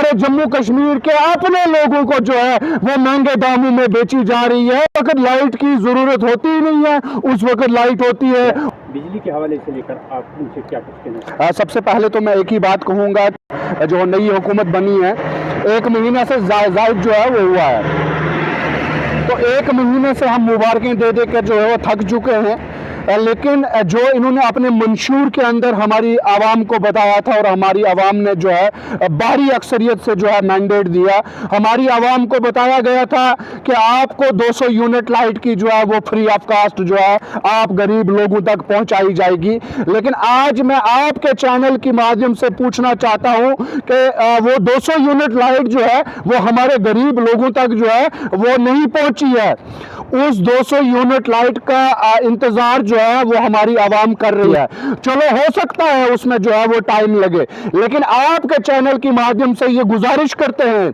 हमारे जम्मू कश्मीर के अपने लोगों को जो है वो महंगे दामों में बेची जा रही है। वक्त लाइट की जरूरत होती ही नहीं है, उस वक्त लाइट होती है। बिजली के हवाले से लेकर आप उनसे क्या कुछ कहना हैं? सबसे पहले तो मैं एक ही बात कहूँगा, जो नई हुकूमत बनी है 1 महीना से जायद जो है वो हुआ है, तो 1 महीने से हम मुबारकें दे दे कर जो है वो थक चुके हैं। लेकिन जो इन्होंने अपने मंशूर के अंदर हमारी आवाम को बताया था और हमारी आवाम ने जो है भारी अक्सरियत से जो है मैंडेट दिया, हमारी आवाम को बताया गया था कि आपको 200 यूनिट लाइट की जो है वो फ्री ऑफ कास्ट जो है आप गरीब लोगों तक पहुंचाई जाएगी। लेकिन आज मैं आपके चैनल के माध्यम से पूछना चाहता हूं कि वो 200 यूनिट लाइट जो है वो हमारे गरीब लोगों तक जो है वो नहीं पहुंची है। उस 200 यूनिट लाइट का इंतजार जो है वो हमारी आवाम कर रही है। चलो हो सकता है उसमें जो है वो टाइम लगे, लेकिन आपके चैनल के माध्यम से ये गुजारिश करते हैं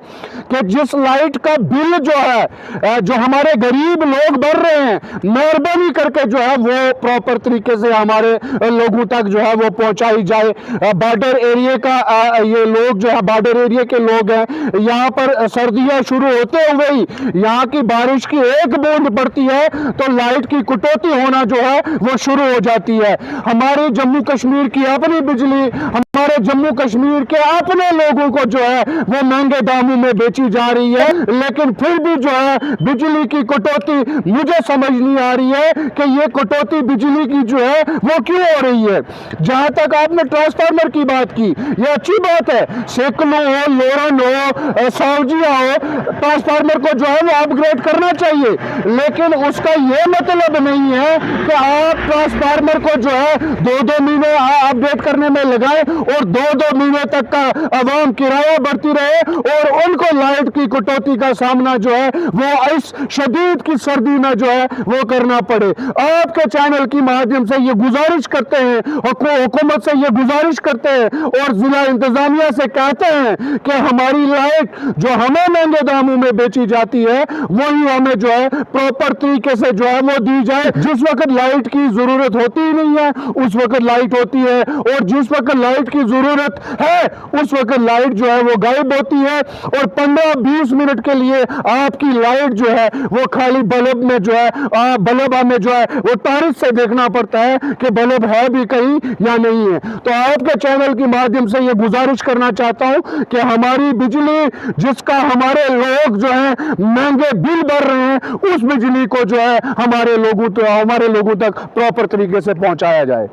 कि जिस लाइट का बिल जो है जो हमारे गरीब लोग भर रहे हैं, मेहरबानी करके जो है वो प्रॉपर तरीके से हमारे लोगों तक जो है वो पहुंचाई जाए। बॉर्डर एरिया का ये लोग जो है बॉर्डर एरिया के लोग हैं, यहाँ पर सर्दियां शुरू होते हुए ही यहाँ की बारिश की एक बूंद पड़ती है तो लाइट की कटौती होना जो है वो शुरू हो जाती है। हमारे जम्मू कश्मीर की अपनी बिजली हमारे जम्मू कश्मीर के अपने लोगों को जो है वो महंगे दामों में बेची जा रही है, लेकिन फिर भी जो है बिजली की कटौती मुझे समझ नहीं आ रही है कि ये कटौती बिजली की जो है वो क्यों हो रही है। जहां तक आपने ट्रांसफार्मर की बात की, ये अच्छी बात है, सेकलो हो, लोरन हो, सावजिया हो, ट्रांसफार्मर को जो है वो अपग्रेड करना चाहिए, लेकिन उसका ये मतलब नहीं है कि आप ट्रांसफार्मर को जो है 2-2 महीने अपडेट करने में लगाएं और 2-2 महीने तक का आवाम किराया बढ़ती रहे और उनको लाइट की कटौती का सामना जो है वो इस शदीद की सर्दी में जो है वो करना पड़े। आपके चैनल की माध्यम से ये गुजारिश करते हैं, हुकूमत से ये गुजारिश करते हैं और जिला इंतजामिया से कहते हैं कि हमारी लाइट जो हमें महंगे दामों में बेची जाती है वही हमें जो है प्रॉपर तरीके से जो है वो दी जाए। जिस वक्त लाइट की जरूरत होती ही नहीं है उस वक्त लाइट होती है, और जिस वक्त लाइट की जरूरत है उस वक्त लाइट जो है वो गायब होती है, और 15-20 मिनट के लिए आपकी लाइट जो है वो खाली बल्ब में जो है बल्ब हमें जो है वो तारीफ से देखना पड़ता है कि बल्ब है भी कहीं या नहीं है। तो आपके चैनल के माध्यम से ये गुजारिश करना चाहता हूं कि हमारी बिजली जिसका हमारे लोग जो है महंगे बिल भर रहे हैं उस बिजली को जो है हमारे लोगों तक प्रॉपर तरीके से पहुंचाया जाए।